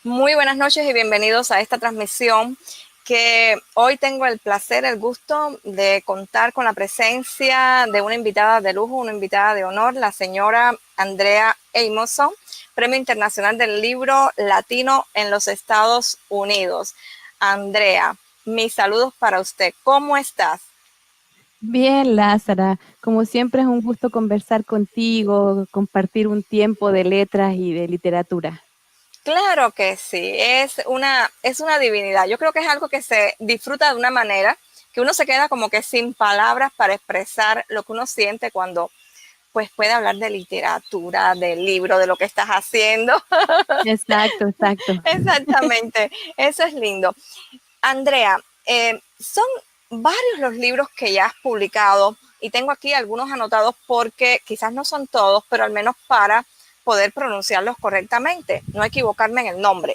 Muy buenas noches y bienvenidos a esta transmisión que hoy tengo el placer, el gusto de contar con la presencia de una invitada de lujo, una invitada de honor, la señora Andrea Amoson, Premio Internacional del Libro Latino en los Estados Unidos. Andrea, mis saludos para usted. ¿Cómo estás? Bien, Lázara, como siempre es un gusto conversar contigo, compartir un tiempo de letras y de literatura. Claro que sí, es una divinidad. Yo creo que es algo que se disfruta de una manera que uno se queda como que sin palabras para expresar lo que uno siente cuando pues puede hablar de literatura, del libro, de lo que estás haciendo. Exacto, exacto. Exactamente, eso es lindo. Andrea, son varios los libros que ya has publicado y tengo aquí algunos anotados porque quizás no son todos, pero al menos para poder pronunciarlos correctamente, no equivocarme en el nombre.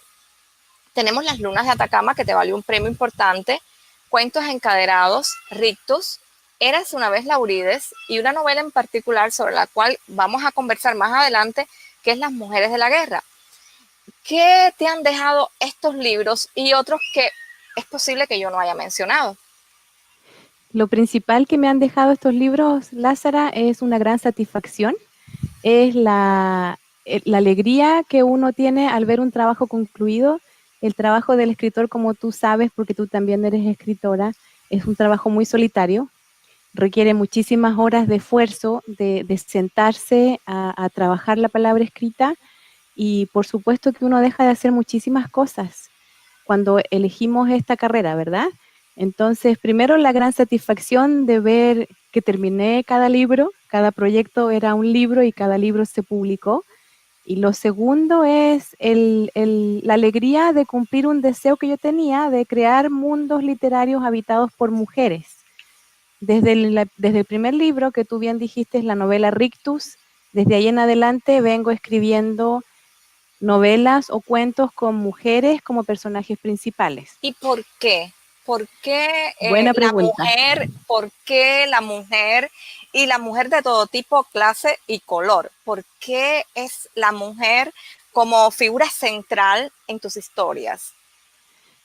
Tenemos Las Lunas de Atacama, que te valió un premio importante, Cuentos Encadenados, Rictus, Érase una vez Laurides y una novela en particular sobre la cual vamos a conversar más adelante, que es Las Mujeres de la Guerra. ¿Qué te han dejado estos libros y otros que es posible que yo no haya mencionado? Lo principal que me han dejado estos libros, Lázara, es una gran satisfacción, es la alegría que uno tiene al ver un trabajo concluido. El trabajo del escritor, como tú sabes, porque tú también eres escritora, es un trabajo muy solitario, requiere muchísimas horas de esfuerzo, de sentarse a trabajar la palabra escrita. Y por supuesto que uno deja de hacer muchísimas cosas cuando elegimos esta carrera, ¿verdad? Entonces, primero la gran satisfacción de ver que terminé cada libro, cada proyecto era un libro y cada libro se publicó. Y lo segundo es la alegría de cumplir un deseo que yo tenía de crear mundos literarios habitados por mujeres. Desde el primer libro, que tú bien dijiste, es la novela Rictus, desde ahí en adelante vengo escribiendo novelas o cuentos con mujeres como personajes principales. ¿Y por qué? ¿Por qué Buena la pregunta. mujer? ¿Por qué la mujer? Y la mujer de todo tipo, clase y color. ¿Por qué es la mujer como figura central en tus historias?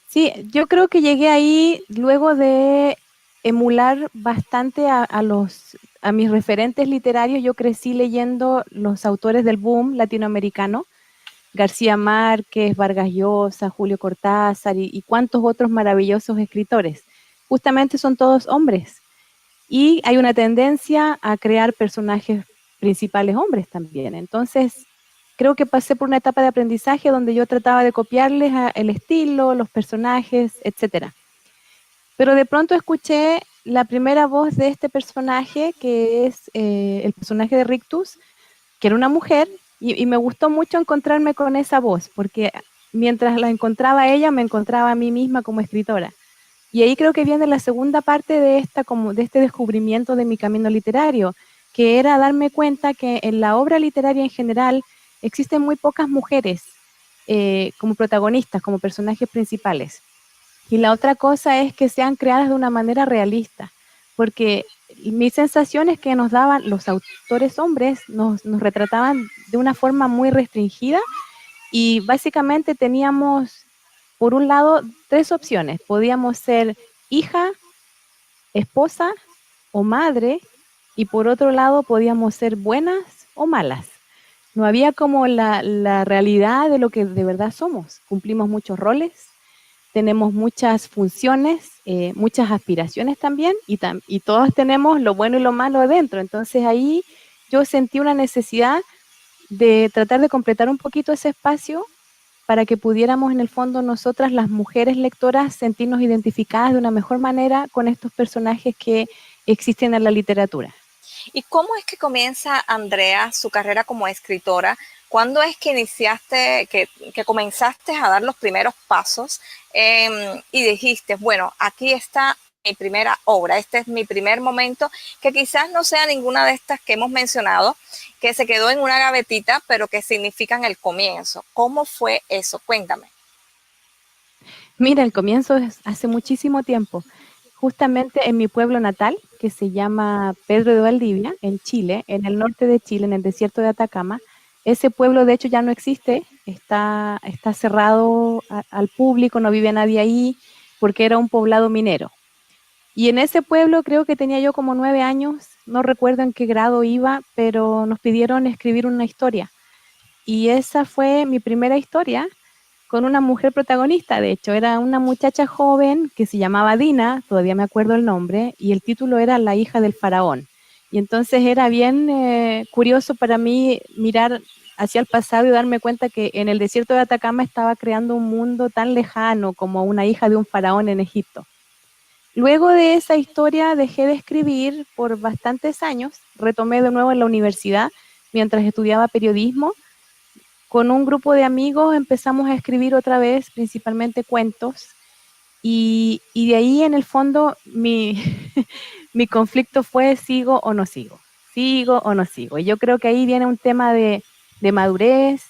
Sí, yo creo que llegué ahí luego de emular bastante a mis referentes literarios. Yo crecí leyendo los autores del boom latinoamericano, García Márquez, Vargas Llosa, Julio Cortázar y cuantos otros maravillosos escritores. Justamente son todos hombres. Y hay una tendencia a crear personajes principales hombres también. Entonces, creo que pasé por una etapa de aprendizaje donde yo trataba de copiarles el estilo, los personajes, etcétera. Pero de pronto escuché la primera voz de este personaje, que es el personaje de Rictus, que era una mujer, y me gustó mucho encontrarme con esa voz, porque mientras la encontraba a ella, me encontraba a mí misma como escritora. Y ahí creo que viene la segunda parte de este descubrimiento de mi camino literario, que era darme cuenta que en la obra literaria en general existen muy pocas mujeres como protagonistas, como personajes principales. Y la otra cosa es que sean creadas de una manera realista, porque mi sensación es que nos daban, los autores hombres nos retrataban de una forma muy restringida y básicamente teníamos, por un lado, tres opciones. Podíamos ser hija, esposa o madre, y por otro lado podíamos ser buenas o malas. No había como la realidad de lo que de verdad somos. Cumplimos muchos roles, tenemos muchas funciones, muchas aspiraciones también, y todos tenemos lo bueno y lo malo adentro. Entonces ahí yo sentí una necesidad de tratar de completar un poquito ese espacio para que pudiéramos en el fondo nosotras, las mujeres lectoras, sentirnos identificadas de una mejor manera con estos personajes que existen en la literatura. ¿Y cómo es que comienza Andrea su carrera como escritora? ¿Cuándo es que iniciaste, que comenzaste a dar los primeros pasos y dijiste, bueno, aquí está mi primera obra, este es mi primer momento, que quizás no sea ninguna de estas que hemos mencionado, que se quedó en una gavetita, pero que significan el comienzo? ¿Cómo fue eso? Cuéntame. Mira, el comienzo es hace muchísimo tiempo, justamente en mi pueblo natal, que se llama Pedro de Valdivia, en Chile, en el norte de Chile, en el desierto de Atacama. Ese pueblo, de hecho, ya no existe, está cerrado al público, no vive nadie ahí, porque era un poblado minero. Y en ese pueblo creo que tenía yo como 9 años, no recuerdo en qué grado iba, pero nos pidieron escribir una historia. Y esa fue mi primera historia con una mujer protagonista. De hecho, era una muchacha joven que se llamaba Dina, todavía me acuerdo el nombre, y el título era La hija del faraón. Y entonces era bien curioso para mí mirar hacia el pasado y darme cuenta que en el desierto de Atacama estaba creando un mundo tan lejano como una hija de un faraón en Egipto. Luego de esa historia dejé de escribir por bastantes años, retomé de nuevo en la universidad mientras estudiaba periodismo. Con un grupo de amigos empezamos a escribir otra vez, principalmente cuentos, y de ahí en el fondo mi conflicto fue sigo o no sigo, sigo o no sigo. Y yo creo que ahí viene un tema de madurez,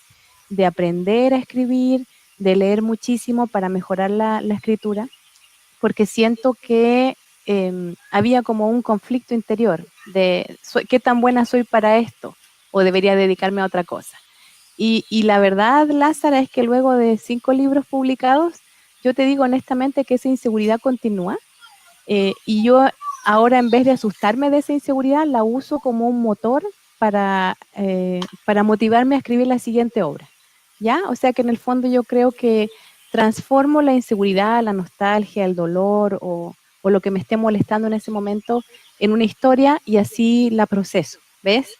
de aprender a escribir, de leer muchísimo para mejorar la escritura, porque siento que había como un conflicto interior de qué tan buena soy para esto o debería dedicarme a otra cosa. Y la verdad, Lázara, es que luego de 5 libros publicados, yo te digo honestamente que esa inseguridad continúa, y yo ahora en vez de asustarme de esa inseguridad, la uso como un motor para motivarme a escribir la siguiente obra, ¿ya? O sea que en el fondo yo creo que transformo la inseguridad, la nostalgia, el dolor o lo que me esté molestando en ese momento en una historia y así la proceso, ¿ves?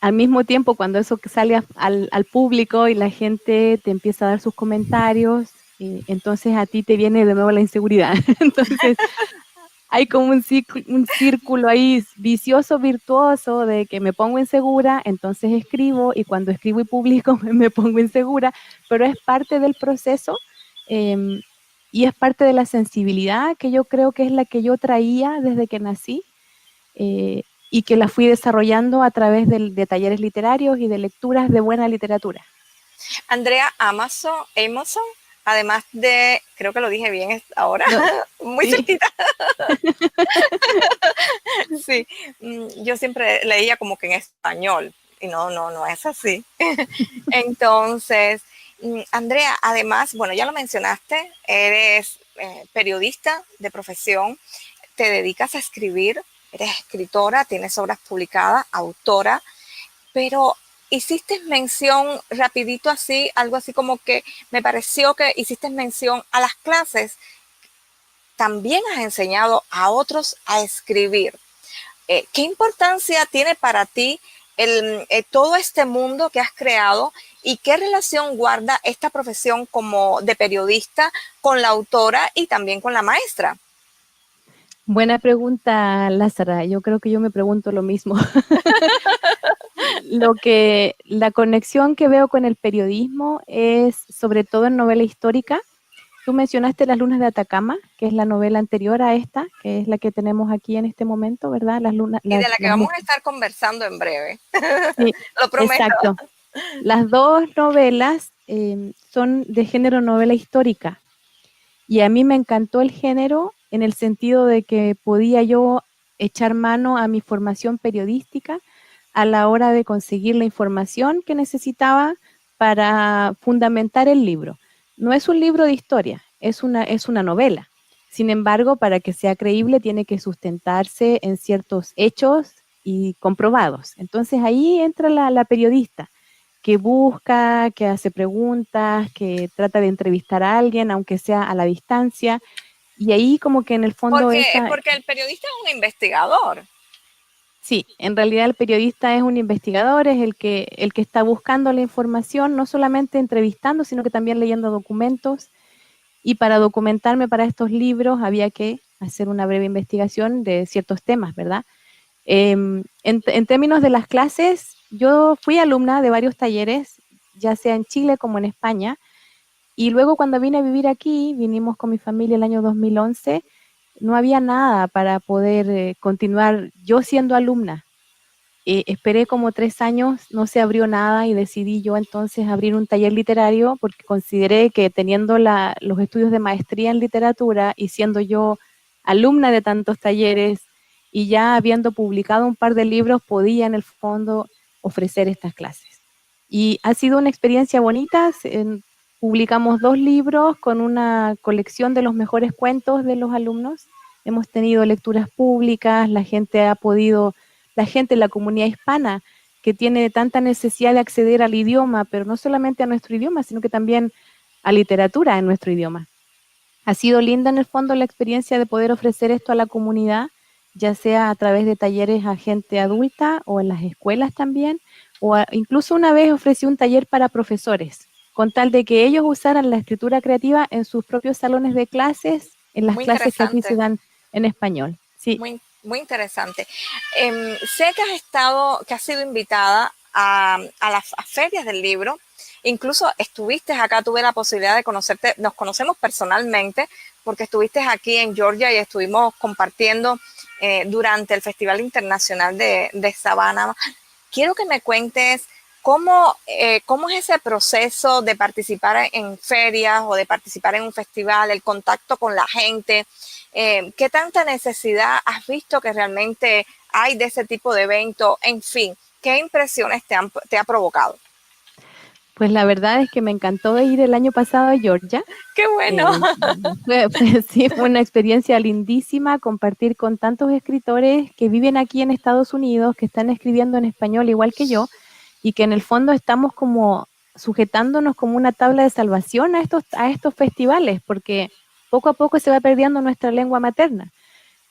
Al mismo tiempo, cuando eso sale al público y la gente te empieza a dar sus comentarios, entonces a ti te viene de nuevo la inseguridad. Entonces hay como un círculo ahí vicioso, virtuoso, de que me pongo insegura, entonces escribo, y cuando escribo y publico me pongo insegura, pero es parte del proceso, eh, y es parte de la sensibilidad que yo creo que es la que yo traía desde que nací, eh, y que la fui desarrollando a través de talleres literarios y de lecturas de buena literatura. Andrea Amoson, además de, creo que lo dije bien ahora, no, muy sí. Cerquita. Sí, yo siempre leía como que en español, y no es así. Entonces, Andrea, además, bueno, ya lo mencionaste, eres periodista de profesión, te dedicas a escribir, eres escritora, tienes obras publicadas, autora, pero hiciste mención rapidito así, algo así como que me pareció que hiciste mención a las clases. También has enseñado a otros a escribir. ¿Qué importancia tiene para ti todo este mundo que has creado y qué relación guarda esta profesión como de periodista con la autora y también con la maestra? Buena pregunta, Lázara. Yo creo que yo me pregunto lo mismo. La conexión que veo con el periodismo es sobre todo en novela histórica. Tú mencionaste Las lunas de Atacama, que es la novela anterior a esta, que es la que tenemos aquí en este momento, ¿verdad? Y de la que vamos a estar conversando en breve. Sí, lo prometo. Exacto. Las dos novelas son de género novela histórica. Y a mí me encantó el género en el sentido de que podía yo echar mano a mi formación periodística a la hora de conseguir la información que necesitaba para fundamentar el libro. No es un libro de historia, es una novela. Sin embargo, para que sea creíble tiene que sustentarse en ciertos hechos y comprobados. Entonces ahí entra la periodista que busca, que hace preguntas, que trata de entrevistar a alguien, aunque sea a la distancia. Y ahí como que en el fondo... Porque el periodista es un investigador. Sí, en realidad el periodista es un investigador, es el que está buscando la información, no solamente entrevistando, sino que también leyendo documentos. Y para documentarme para estos libros había que hacer una breve investigación de ciertos temas, ¿verdad? En términos de las clases, yo fui alumna de varios talleres, ya sea en Chile como en España, y luego cuando vine a vivir aquí, vinimos con mi familia el año 2011, no había nada para poder continuar yo siendo alumna. Esperé como 3 años, no se abrió nada y decidí yo entonces abrir un taller literario porque consideré que teniendo los estudios de maestría en literatura y siendo yo alumna de tantos talleres y ya habiendo publicado un par de libros, podía en el fondo ofrecer estas clases. Y ha sido una experiencia bonita. Publicamos 2 libros con una colección de los mejores cuentos de los alumnos. Hemos tenido lecturas públicas, la gente, la comunidad hispana, que tiene tanta necesidad de acceder al idioma, pero no solamente a nuestro idioma, sino que también a literatura en nuestro idioma. Ha sido linda en el fondo la experiencia de poder ofrecer esto a la comunidad, ya sea a través de talleres a gente adulta o en las escuelas también, incluso una vez ofrecí un taller para profesores, con tal de que ellos usaran la escritura creativa en sus propios salones de clases, en las Muy clases que aquí interesante. se dan en español. Sí. Muy interesante. Sé que has sido invitada a las ferias del libro. Incluso estuviste acá, tuve la posibilidad de conocerte, nos conocemos personalmente porque estuviste aquí en Georgia y estuvimos compartiendo durante el Festival Internacional de Savannah. Quiero que me cuentes cómo es ese proceso de participar en ferias o de participar en un festival, el contacto con la gente. ¿Qué tanta necesidad has visto que realmente hay de ese tipo de evento? En fin, ¿qué impresiones te ha provocado? Pues la verdad es que me encantó ir el año pasado a Georgia. ¡Qué bueno! Sí, fue una experiencia lindísima compartir con tantos escritores que viven aquí en Estados Unidos, que están escribiendo en español igual que yo, y que en el fondo estamos como sujetándonos como una tabla de salvación a estos festivales, porque poco a poco se va perdiendo nuestra lengua materna.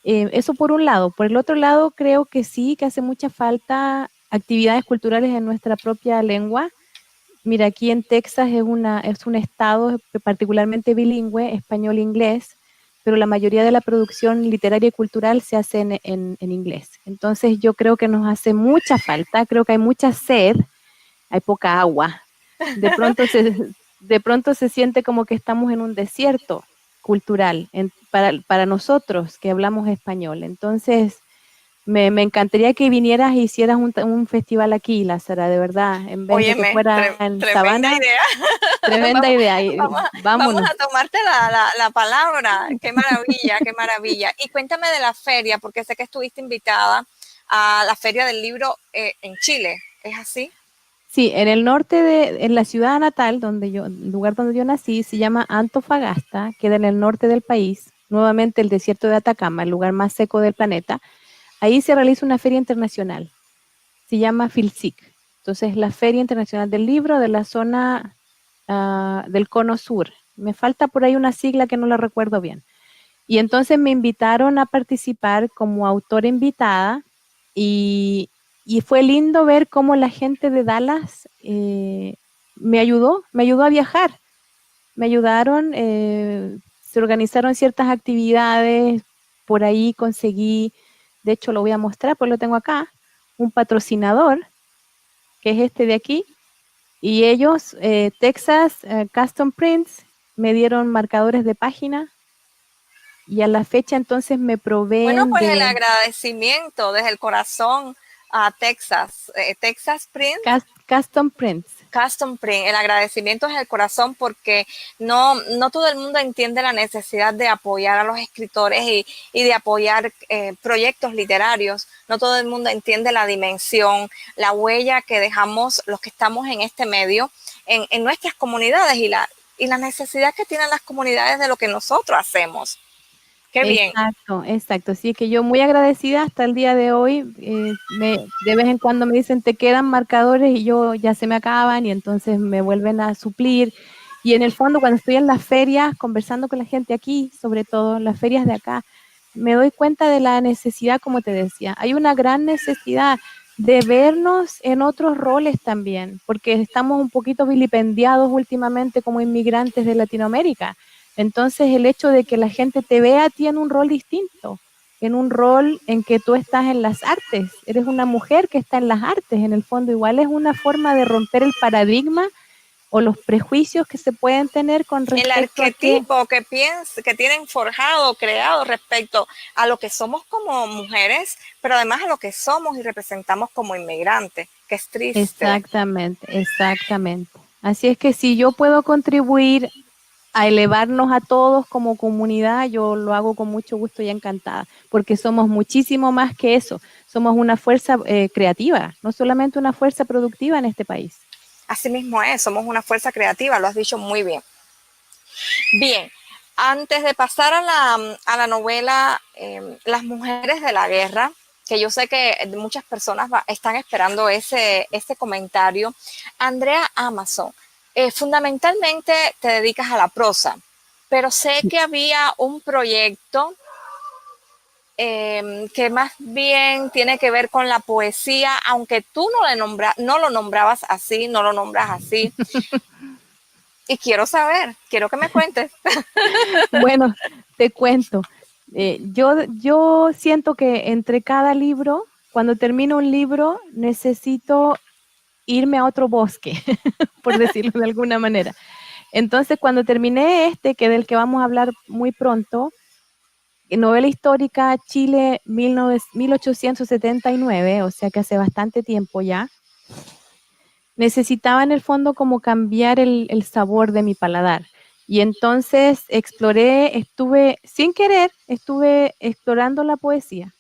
Eso por un lado. Por el otro lado, creo que sí, que hace mucha falta actividades culturales en nuestra propia lengua. Mira, aquí en Texas es un estado particularmente bilingüe, español-inglés, pero la mayoría de la producción literaria y cultural se hace en inglés. Entonces yo creo que nos hace mucha falta, creo que hay mucha sed, hay poca agua. De pronto de pronto se siente como que estamos en un desierto cultural para nosotros que hablamos español. Entonces me encantaría que vinieras e hicieras un festival aquí, Lázara, de verdad, en vez de que Óyeme, fuera en tremenda Savannah. idea. Tremenda vamos, idea. vamos Vámonos. a tomarte la palabra. Qué maravilla, qué maravilla. Y cuéntame de la feria, porque sé que estuviste invitada a la Feria del Libro en Chile. ¿Es así? Sí, en el norte en la ciudad natal, el lugar donde yo nací, se llama Antofagasta, queda en el norte del país, nuevamente el desierto de Atacama, el lugar más seco del planeta. Ahí se realiza una feria internacional, se llama FILSIC. Entonces, la Feria Internacional del Libro de la zona del Cono Sur. Me falta por ahí una sigla que no la recuerdo bien. Y entonces me invitaron a participar como autora invitada y fue lindo ver cómo la gente de Dallas me ayudó a viajar. Me ayudaron, se organizaron ciertas actividades, por ahí conseguí, de hecho lo voy a mostrar, pues lo tengo acá, un patrocinador, que es este de aquí, y ellos, Texas Custom Prints, me dieron marcadores de página y a la fecha entonces me Bueno, proveen pues el de agradecimiento desde el corazón a Texas, Texas Print, Custom Prints. Custom Print. El agradecimiento es el corazón porque no todo el mundo entiende la necesidad de apoyar a los escritores y de apoyar proyectos literarios. No todo el mundo entiende la dimensión, la huella que dejamos los que estamos en este medio, en nuestras comunidades y la necesidad que tienen las comunidades de lo que nosotros hacemos. Qué bien. Exacto, exacto. Así que yo muy agradecida hasta el día de hoy. De vez en cuando me dicen, te quedan marcadores y yo ya se me acaban y entonces me vuelven a suplir. Y en el fondo, cuando estoy en las ferias, conversando con la gente aquí, sobre todo en las ferias de acá, me doy cuenta de la necesidad, como te decía. Hay una gran necesidad de vernos en otros roles también, porque estamos un poquito vilipendiados últimamente como inmigrantes de Latinoamérica. Entonces, el hecho de que la gente te vea a ti en un rol distinto, en un rol en que tú estás en las artes, eres una mujer que está en las artes, en el fondo igual es una forma de romper el paradigma o los prejuicios que se pueden tener con El respecto a que... arquetipo que tienen forjado, creado respecto a lo que somos como mujeres, pero además a lo que somos y representamos como inmigrantes, que es triste. Exactamente, exactamente. Así es que si yo puedo contribuir a elevarnos a todos como comunidad, yo lo hago con mucho gusto y encantada, porque somos muchísimo más que eso. Somos una fuerza creativa, no solamente una fuerza productiva en este país. Así mismo es, somos una fuerza creativa, lo has dicho muy bien. Bien, antes de pasar a la novela Las mujeres de la guerra, que yo sé que muchas personas están esperando ese comentario, Andrea Amazon, fundamentalmente te dedicas a la prosa, pero sé que había un proyecto que más bien tiene que ver con la poesía, aunque tú no lo nombrabas así, no lo nombras así. Y quiero que me cuentes. Bueno, te cuento. Yo siento que entre cada libro, cuando termino un libro, necesito irme a otro bosque, por decirlo de alguna manera. Entonces, cuando terminé este, que del que vamos a hablar muy pronto, novela histórica Chile 1879, o sea que hace bastante tiempo ya, necesitaba en el fondo como cambiar el sabor de mi paladar. Y entonces sin querer, estuve explorando la poesía.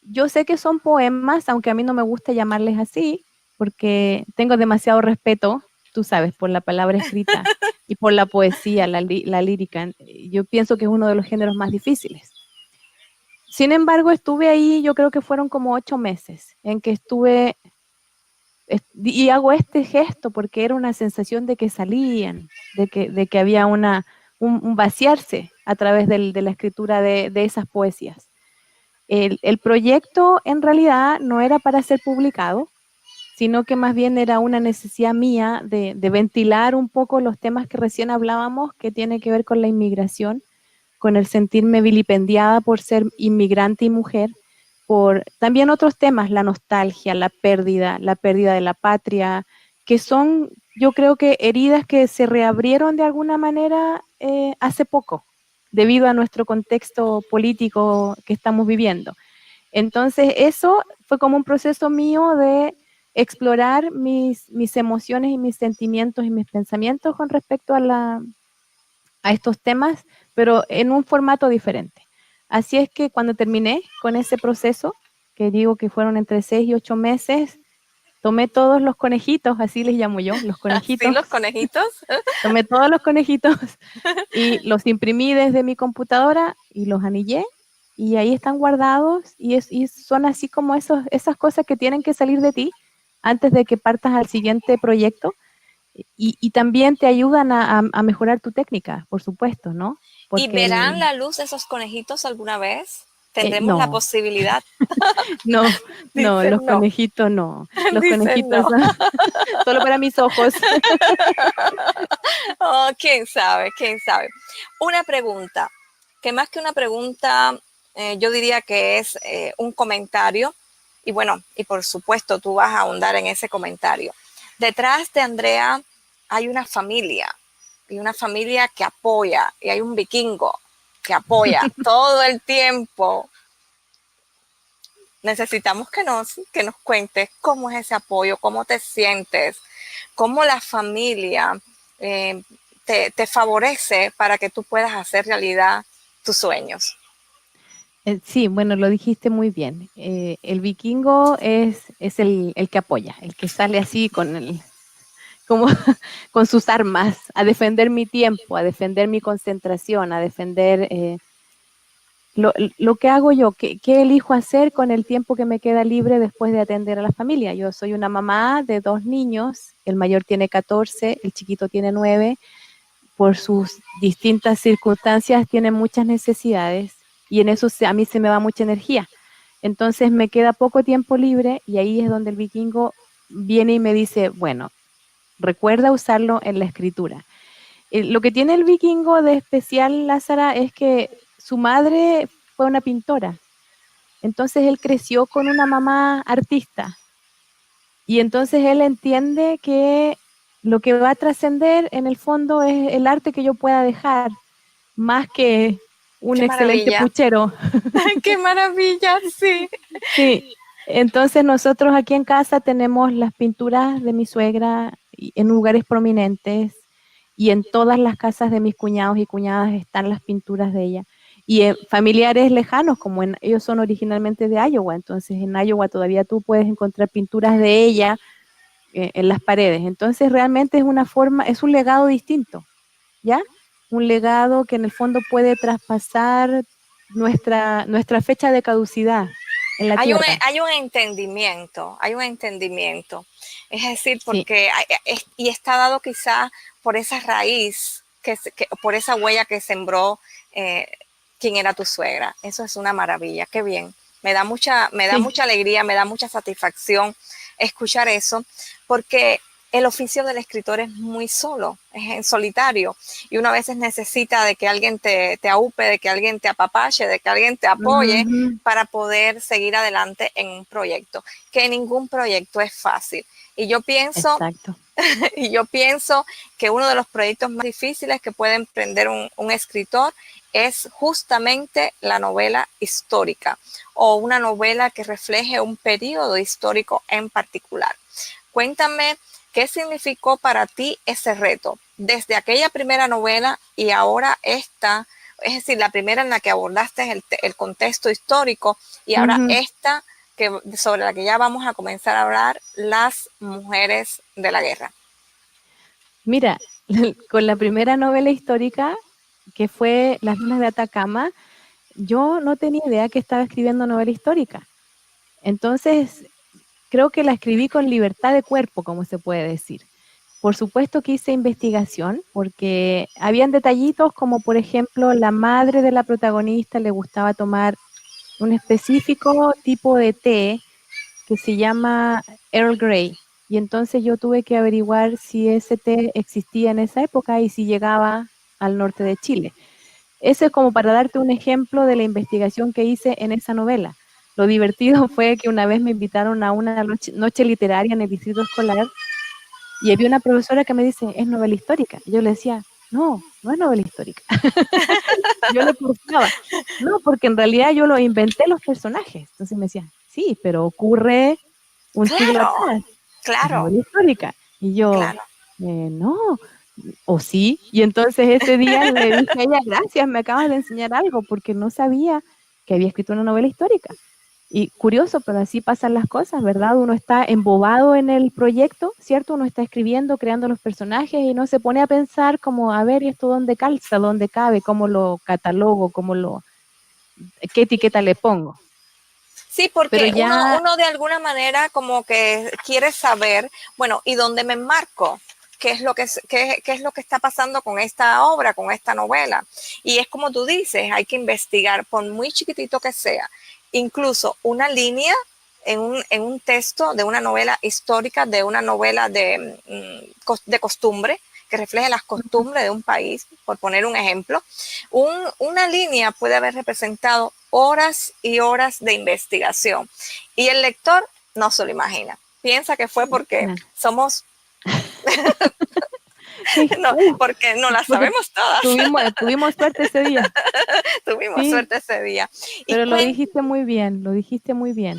Yo sé que son poemas, aunque a mí no me gusta llamarles así, porque tengo demasiado respeto, tú sabes, por la palabra escrita y por la poesía, la lírica. Yo pienso que es uno de los géneros más difíciles. Sin embargo, estuve ahí, yo creo que fueron como 8 meses en que y hago este gesto porque era una sensación de que salían, de que había un vaciarse a través de la escritura de esas poesías. El proyecto en realidad no era para ser publicado, sino que más bien era una necesidad mía de ventilar un poco los temas que recién hablábamos, que tiene que ver con la inmigración, con el sentirme vilipendiada por ser inmigrante y mujer, por también otros temas, la nostalgia, la pérdida de la patria, que son, yo creo que heridas que se reabrieron de alguna manera hace poco, debido a nuestro contexto político que estamos viviendo. Entonces, eso fue como un proceso mío de explorar mis emociones y mis sentimientos y mis pensamientos con respecto a estos temas, pero en un formato diferente. Así es que cuando terminé con ese proceso, que digo que fueron entre 6 y 8 meses, tomé todos los conejitos, así les llamo yo, los Así conejitos, los conejitos. tomé todos los conejitos y los imprimí desde mi computadora y los anillé y ahí están guardados y son así como esas cosas que tienen que salir de ti antes de que partas al siguiente proyecto y también te ayudan a mejorar tu técnica, por supuesto, ¿no? ¿Y Porque verán la luz esos conejitos alguna vez? ¿Tendremos la no, posibilidad? no, no, los Dicen no. conejitos no, los Dicen conejitos no. solo para mis ojos. Oh, quién sabe, quién sabe. Una pregunta, que más que una pregunta, yo diría que es un comentario. Y bueno, y por supuesto tú vas a ahondar en ese comentario. Detrás de Andrea hay una familia, y una familia que apoya, y hay un vikingo que apoya todo el tiempo. Necesitamos que nos cuentes cómo es ese apoyo, cómo te sientes, cómo la familia te favorece para que tú puedas hacer realidad tus sueños. Sí, bueno, lo dijiste muy bien. El vikingo es el que apoya, el que sale así como con sus armas a defender mi tiempo, a defender mi concentración, a defender lo que hago yo, qué elijo hacer con el tiempo que me queda libre después de atender a la familia. Yo soy una mamá de 2 niños, el mayor tiene 14, el chiquito tiene 9. Por sus distintas circunstancias tiene muchas necesidades y en eso a mí se me va mucha energía. Entonces me queda poco tiempo libre y ahí es donde el vikingo viene y me dice, bueno, recuerda usarlo en la escritura. Lo que tiene el vikingo de especial, Lázara, es que su madre fue una pintora. Entonces él creció con una mamá artista y entonces él entiende que lo que va a trascender en el fondo es el arte que yo pueda dejar, más que un Qué excelente maravilla, puchero. qué maravilla, sí. Sí, entonces nosotros aquí en casa tenemos las pinturas de mi suegra en lugares prominentes y en todas las casas de mis cuñados y cuñadas están las pinturas de ella. Y familiares lejanos, como ellos son originalmente de Iowa, entonces en Iowa todavía tú puedes encontrar pinturas de ella en las paredes. Entonces realmente es una forma, es un legado distinto, ¿ya? Un legado que en el fondo puede traspasar nuestra fecha de caducidad en la tierra. Hay un entendimiento. Es decir, Sí, y está dado quizá por esa raíz, por esa huella que sembró eh, quien era tu suegra. Eso es una maravilla, qué bien. Me da sí, mucha alegría, me da mucha satisfacción escuchar eso, porque el oficio del escritor es muy solo, es en solitario, y uno a veces necesita de que alguien te aupe, de que alguien te apapache, de que alguien te apoye ujú, para poder seguir adelante en un proyecto, que ningún proyecto es fácil. Y yo pienso, exacto. y yo pienso que uno de los proyectos más difíciles que puede emprender un escritor es justamente la novela histórica o una novela que refleje un periodo histórico en particular. Cuéntame qué significó para ti ese reto, desde aquella primera novela y ahora esta, es decir, la primera en la que abordaste el contexto histórico y ahora Ujú. esta sobre la que ya vamos a comenzar a hablar, las mujeres de la guerra. Mira, con la primera novela histórica, que fue Las Lunas de Atacama, yo no tenía idea que estaba escribiendo novela histórica. Entonces, creo que la escribí con libertad de cuerpo, como se puede decir. Por supuesto que hice investigación, porque habían detallitos como, por ejemplo, la madre de la protagonista le gustaba tomar un específico tipo de té que se llama Earl Grey. Y entonces yo tuve que averiguar si ese té existía en esa época y si llegaba al norte de Chile. Ese es como para darte un ejemplo de la investigación que hice en esa novela. Lo divertido fue que una vez me invitaron a una noche literaria en el distrito escolar y había una profesora que me dice, es novela histórica. Y yo le decía, no, no es novela histórica. Yo le portaba, no, porque en realidad yo lo inventé los personajes. Entonces me decía, sí, pero ocurre un siglo Claro, atrás, es claro, novela histórica. Y yo, claro. no, o sí. Y entonces ese día le dije a ella, gracias, me acabas de enseñar algo, porque no sabía que había escrito una novela histórica. Y curioso, pero así pasan las cosas, ¿verdad? Uno está embobado en el proyecto, ¿cierto? Uno está escribiendo, creando los personajes y no se pone a pensar como, a ver, ¿y esto dónde calza, dónde cabe, cómo lo catalogo, qué etiqueta le pongo? Sí, Pero porque ya, uno de alguna manera como que quiere saber, bueno, ¿y dónde me enmarco? ¿Qué es lo que está pasando con esta obra, con esta novela? Y es como tú dices, hay que investigar, por muy chiquitito que sea, incluso una línea en un texto de una novela histórica, de una novela de costumbre, que refleje las costumbres de un país, por poner un ejemplo, una línea puede haber representado horas y horas de investigación y el lector no se lo imagina. Piensa que fue porque claro, somos, sí, no, porque no las porque sabemos todas, tuvimos suerte ese día, tuvimos sí, suerte ese día. Y pero lo dijiste muy bien, lo dijiste muy bien.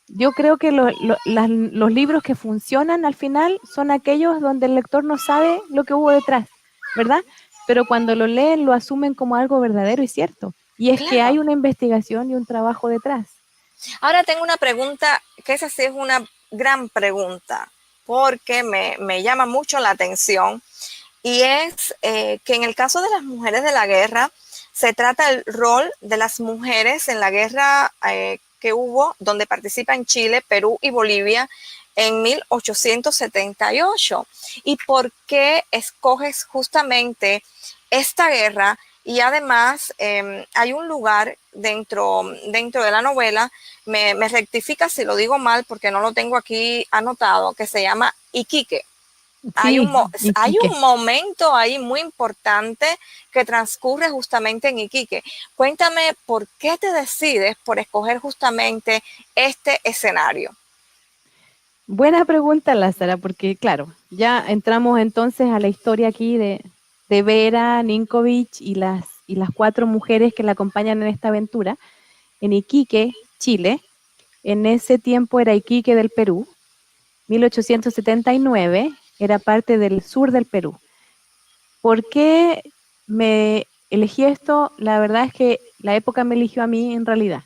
Yo creo que los libros que funcionan al final son aquellos donde el lector no sabe lo que hubo detrás, ¿verdad? Pero cuando lo leen lo asumen como algo verdadero y cierto. Y es que hay claro, una investigación y un trabajo detrás. ahora tengo una pregunta, que esa sí es una gran pregunta, porque me llama mucho la atención. Y es que en el caso de las mujeres de la guerra, se trata el rol de las mujeres en la guerra que hubo, donde participan Chile, Perú y Bolivia en 1878. ¿Y por qué escoges justamente esta guerra? Y además hay un lugar dentro de la novela, me rectifica si lo digo mal porque no lo tengo aquí anotado, que se llama Iquique. Sí, Hay Iquique. un momento ahí muy importante que transcurre justamente en Iquique. Cuéntame por qué te decides por escoger justamente este escenario. Buena pregunta, Lázara, porque claro, ya entramos entonces a la historia aquí de Vera Ninkovic y las cuatro mujeres que la acompañan en esta aventura en Iquique, Chile. En ese tiempo era Iquique del Perú. 1879 era parte del sur del Perú. ¿Por qué me elegí esto? La verdad es que la época me eligió a mí en realidad.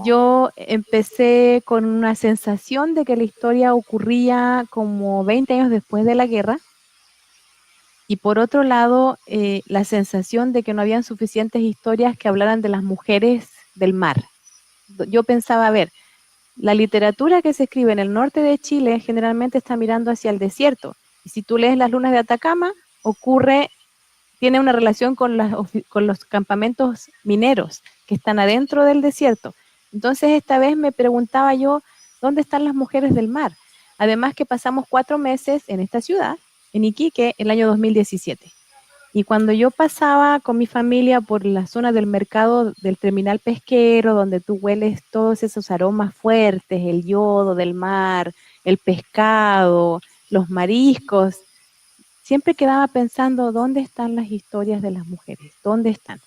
Yo empecé con una sensación de que la historia ocurría como 20 años después de la guerra y por otro lado la sensación de que no habían suficientes historias que hablaran de las mujeres del mar. Yo pensaba, a ver, la literatura que se escribe en el norte de Chile generalmente está mirando hacia el desierto y si tú lees Las lunas de Atacama, tiene una relación con, con los campamentos mineros que están adentro del desierto. Entonces esta vez me preguntaba yo, ¿dónde están las mujeres del mar? Además que pasamos 4 meses en esta ciudad, en Iquique, el año 2017. Y cuando yo pasaba con mi familia por la zona del mercado del terminal pesquero, donde tú hueles todos esos aromas fuertes, el yodo del mar, el pescado, los mariscos, siempre quedaba pensando, ¿dónde están las historias de las mujeres? ¿Dónde están?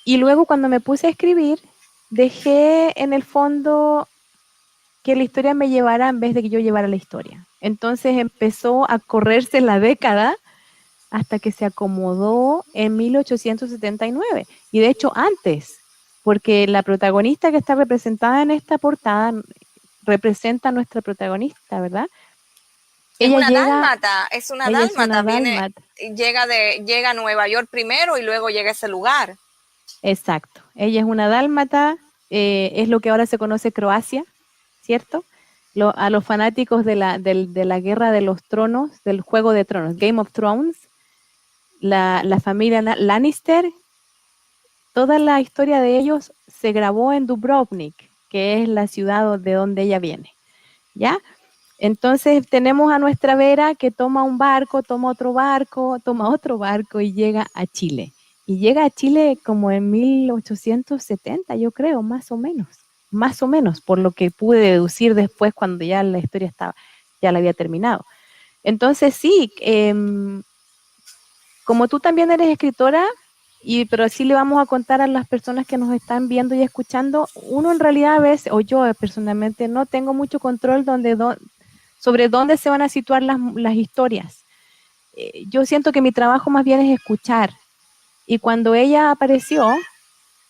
Y luego cuando me puse a escribir, dejé en el fondo que la historia me llevara en vez de que yo llevara la historia. Entonces empezó a correrse la década hasta que se acomodó en 1879. Y de hecho antes, porque la protagonista que está representada en esta portada representa a nuestra protagonista, ¿verdad? Es Ella una llega, dálmata, es una ella es una dálmata, viene, dálmata. llega a Nueva York primero y luego llega a ese lugar. Exacto. Ella es una dálmata, es lo que ahora se conoce Croacia, ¿cierto? A los fanáticos de la Guerra de los Tronos, del Juego de Tronos, Game of Thrones, la familia Lannister, toda la historia de ellos se grabó en Dubrovnik, que es la ciudad de donde ella viene, ¿ya? Entonces tenemos a nuestra Vera que toma un barco, toma otro barco y llega a Chile. Y llega a Chile como en 1870, yo creo, más o menos, por lo que pude deducir después cuando ya la historia estaba, ya la había terminado. Entonces sí, como tú también eres escritora, pero sí le vamos a contar a las personas que nos están viendo y escuchando, uno en realidad a veces, o yo personalmente, no tengo mucho control sobre dónde se van a situar las historias. Yo siento que mi trabajo más bien es escuchar. Y cuando ella apareció,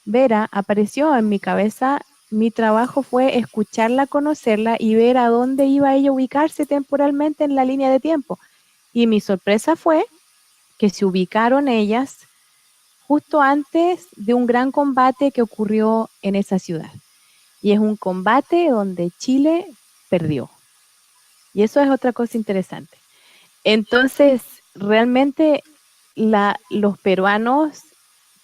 Vera apareció en mi cabeza, mi trabajo fue escucharla, conocerla y ver a dónde iba ella a ubicarse temporalmente en la línea de tiempo. Y mi sorpresa fue que se ubicaron ellas justo antes de un gran combate que ocurrió en esa ciudad. Y es un combate donde Chile perdió. Y eso es otra cosa interesante. Entonces, realmente los peruanos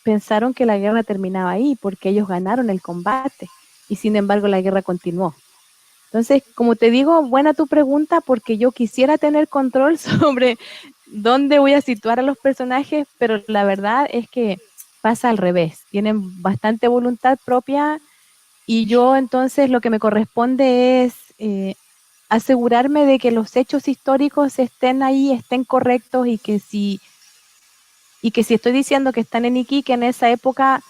pensaron que la guerra terminaba ahí porque ellos ganaron el combate y sin embargo la guerra continuó. Entonces, como te digo, buena tu pregunta porque yo quisiera tener control sobre dónde voy a situar a los personajes, pero la verdad es que pasa al revés. Tienen bastante voluntad propia y yo entonces lo que me corresponde es asegurarme de que los hechos históricos estén ahí, estén correctos y que si estoy diciendo que están en Iquique en esa época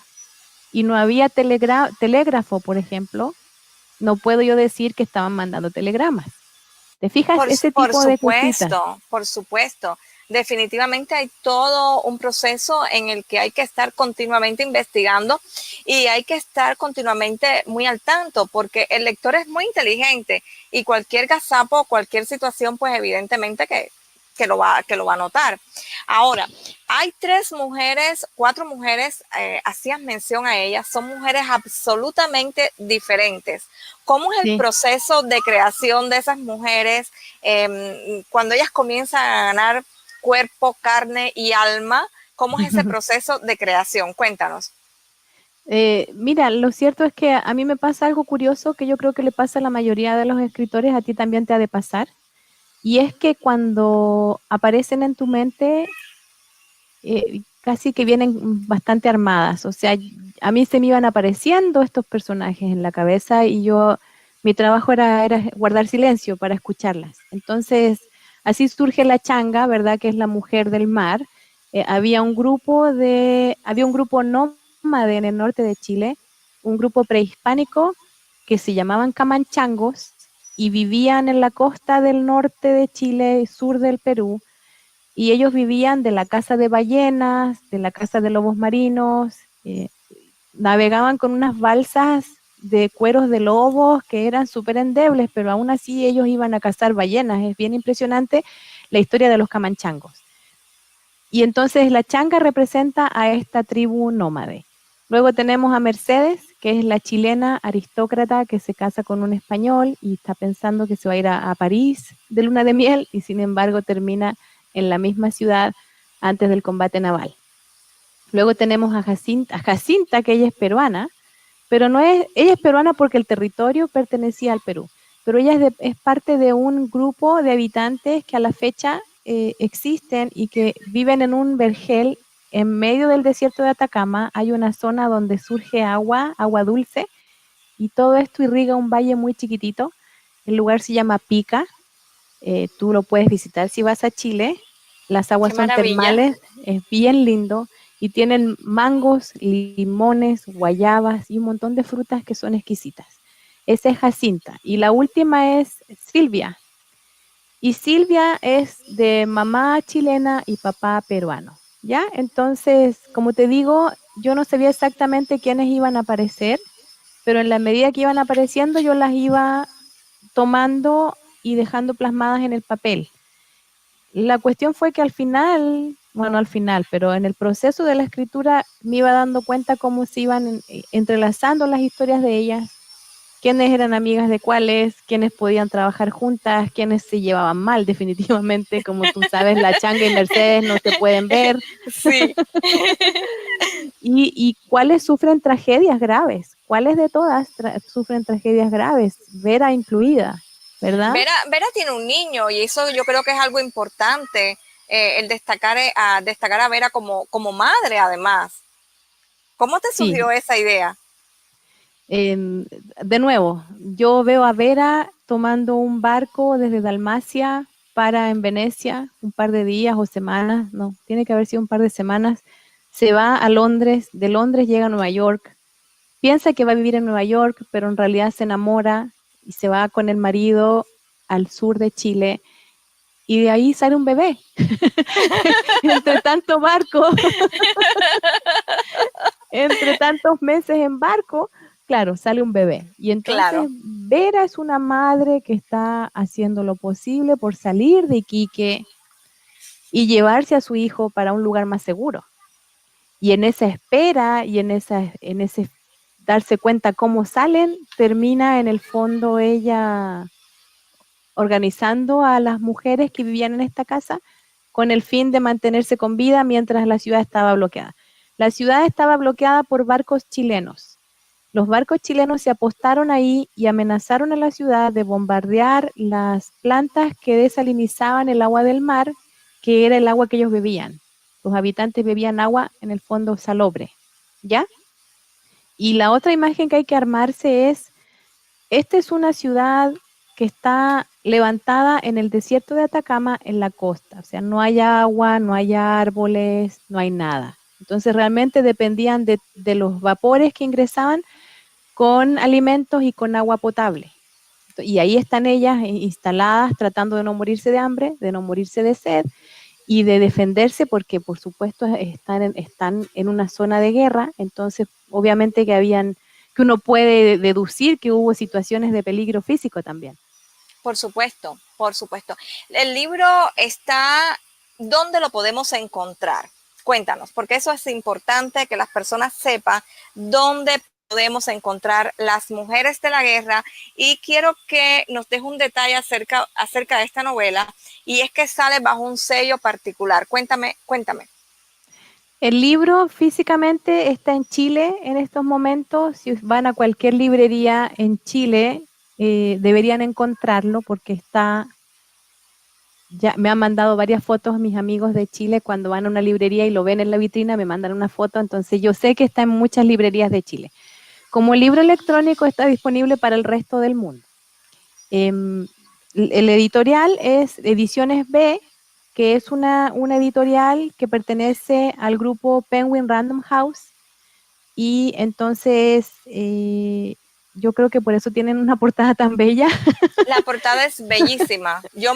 y no había telégrafo, por ejemplo, no puedo yo decir que estaban mandando telegramas. ¿Te fijas? Ese tipo de cositas. Por supuesto. Definitivamente hay todo un proceso en el que hay que estar continuamente investigando y hay que estar continuamente muy al tanto porque el lector es muy inteligente y cualquier gazapo, cualquier situación, pues evidentemente que lo va a notar. Ahora, hay 3 mujeres, 4 mujeres, hacías mención a ellas, son mujeres absolutamente diferentes. ¿Cómo es el Sí. proceso de creación de esas mujeres cuando ellas comienzan a ganar cuerpo, carne y alma? ¿Cómo es ese proceso de creación? Cuéntanos. Mira, lo cierto es que a mí me pasa algo curioso que yo creo que le pasa a la mayoría de los escritores, a ti también te ha de pasar, y es que cuando aparecen en tu mente, casi que vienen bastante armadas, o sea, a mí se me iban apareciendo estos personajes en la cabeza y mi trabajo era guardar silencio para escucharlas. Entonces, así surge la changa, ¿verdad? Que es la mujer del mar. Había un grupo nómade en el norte de Chile, un grupo prehispánico que se llamaban camanchangos y vivían en la costa del norte de Chile y sur del Perú y ellos vivían de la caza de ballenas, de la caza de lobos marinos, navegaban con unas balsas de cueros de lobos que eran súper endebles, pero aún así ellos iban a cazar ballenas. Es bien impresionante la historia de los camanchangos. Y entonces la changa representa a esta tribu nómade. Luego tenemos a Mercedes, que es la chilena aristócrata que se casa con un español y está pensando que se va a ir a París de luna de miel y sin embargo termina en la misma ciudad antes del combate naval. Luego tenemos a Jacinta, que ella es peruana, pero ella es peruana porque el territorio pertenecía al Perú, pero ella es parte de un grupo de habitantes que a la fecha existen y que viven en un vergel en medio del desierto de Atacama. Hay una zona donde surge agua dulce, y todo esto irriga un valle muy chiquitito. El lugar se llama Pica. Tú lo puedes visitar si vas a Chile. Las Qué aguas son maravilla. termales, es bien lindo y tienen mangos, limones, guayabas y un montón de frutas que son exquisitas. Esa es Jacinta. Y la última es Silvia. Y Silvia es de mamá chilena y papá peruano. ¿Ya? Entonces, como te digo, yo no sabía exactamente quiénes iban a aparecer, pero en la medida que iban apareciendo yo las iba tomando y dejando plasmadas en el papel. La cuestión fue que al final, bueno, no al final, pero en el proceso de la escritura me iba dando cuenta cómo se iban entrelazando las historias de ellas, quiénes eran amigas de cuáles, quiénes podían trabajar juntas, quiénes se llevaban mal definitivamente, como tú sabes, la Changa y Mercedes no se pueden ver, Sí. y cuáles sufren tragedias graves, cuáles de todas sufren tragedias graves, Vera incluida, ¿verdad? Vera tiene un niño y eso yo creo que es algo importante, el destacar a Vera como madre además. ¿Cómo te surgió Sí. esa idea? De nuevo, yo veo a Vera tomando un barco desde Dalmacia para en Venecia un par de días o semanas, no, tiene que haber sido un par de semanas. Se va a Londres, de Londres llega a Nueva York, piensa que va a vivir en Nueva York, pero en realidad se enamora y se va con el marido al sur de Chile y de ahí sale un bebé. Entre tanto barco, entre tantos meses en barco, claro, sale un bebé. Y entonces Claro, Vera es una madre que está haciendo lo posible por salir de Iquique y llevarse a su hijo para un lugar más seguro. Y en esa espera y en ese darse cuenta cómo salen, termina en el fondo ella organizando a las mujeres que vivían en esta casa con el fin de mantenerse con vida mientras la ciudad estaba bloqueada. La ciudad estaba bloqueada por barcos chilenos. Los barcos chilenos se apostaron ahí y amenazaron a la ciudad de bombardear las plantas que desalinizaban el agua del mar, que era el agua que ellos bebían. Los habitantes bebían agua en el fondo salobre, ¿ya? Y la otra imagen que hay que armarse es, esta es una ciudad que está levantada en el desierto de Atacama, en la costa. O sea, no hay agua, no hay árboles, no hay nada. Entonces realmente dependían de los vapores que ingresaban con alimentos y con agua potable. Y ahí están ellas instaladas tratando de no morirse de hambre, de no morirse de sed y de defenderse porque por supuesto están en una zona de guerra, entonces obviamente que uno puede deducir que hubo situaciones de peligro físico también. por supuesto, por supuesto. El libro está, ¿dónde lo podemos encontrar? Cuéntanos, porque eso es importante que las personas sepan dónde podemos encontrar Las Mujeres de la Guerra, y quiero que nos deje un detalle acerca de esta novela, y es que sale bajo un sello particular. Cuéntame. El libro físicamente está en Chile en estos momentos. Si van a cualquier librería en Chile, deberían encontrarlo porque ya me han mandado varias fotos mis amigos de Chile cuando van a una librería y lo ven en la vitrina, me mandan una foto, entonces yo sé que está en muchas librerías de Chile. Como libro electrónico está disponible para el resto del mundo. El editorial es Ediciones B, que es una editorial que pertenece al grupo Penguin Random House, y entonces yo creo que por eso tienen una portada tan bella. La portada es bellísima. Yo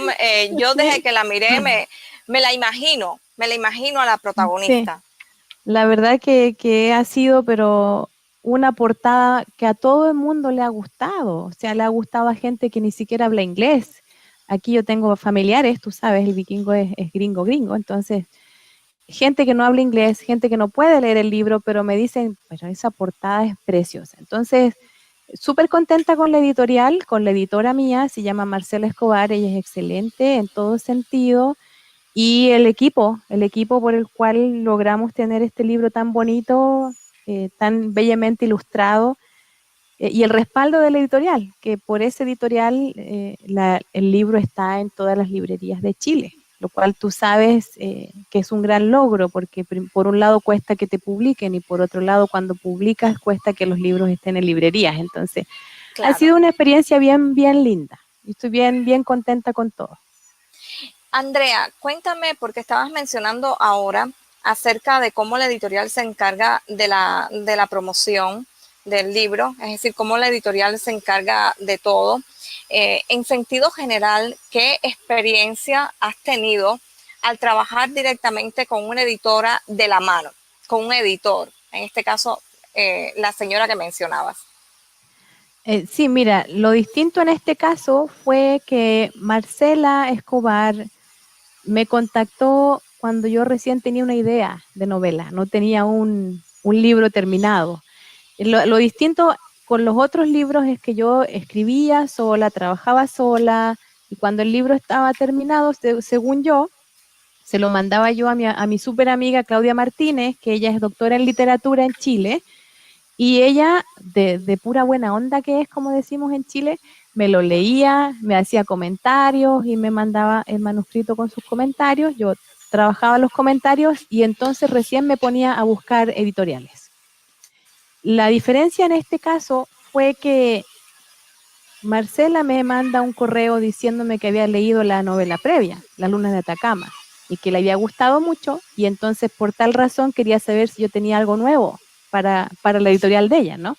desde Sí, que la miré me la imagino a la sí. protagonista. La verdad que ha sido, pero una portada que a todo el mundo le ha gustado, o sea, le ha gustado a gente que ni siquiera habla inglés. Aquí yo tengo familiares, tú sabes, el vikingo es gringo, gringo, entonces gente que no habla inglés, gente que no puede leer el libro, pero me dicen, pero esa portada es preciosa. Entonces, súper contenta con la editorial, con la editora mía, se llama Marcela Escobar, ella es excelente en todo sentido. Y el equipo por el cual logramos tener este libro tan bonito, tan bellamente ilustrado, y el respaldo de la editorial, que por ese editorial el libro está en todas las librerías de Chile, lo cual tú sabes que es un gran logro, porque por un lado cuesta que te publiquen y por otro lado cuando publicas cuesta que los libros estén en librerías. Entonces, ha Claro. sido una experiencia bien, bien linda. Y estoy bien, bien contenta con todo. Andrea, cuéntame, porque estabas mencionando ahora acerca de cómo la editorial se encarga de la promoción del libro, es decir, cómo la editorial se encarga de todo. En sentido general, ¿qué experiencia has tenido al trabajar directamente con una editora de la mano, con un editor? En este caso, la señora que mencionabas. Sí, mira, lo distinto en este caso fue que Marcela Escobar me contactó cuando yo recién tenía una idea de novela, no tenía un libro terminado. Lo distinto con los otros libros es que yo escribía sola, trabajaba sola, y cuando el libro estaba terminado, según yo, se lo mandaba yo a mi súper amiga Claudia Martínez, que ella es doctora en literatura en Chile, y ella, de pura buena onda que es, como decimos en Chile, me lo leía, me hacía comentarios y me mandaba el manuscrito con sus comentarios. Yo trabajaba los comentarios y entonces recién me ponía a buscar editoriales. La diferencia en este caso fue que Marcela me manda un correo diciéndome que había leído la novela previa, La Luna de Atacama, y que le había gustado mucho, y entonces por tal razón quería saber si yo tenía algo nuevo para la editorial de ella, ¿no?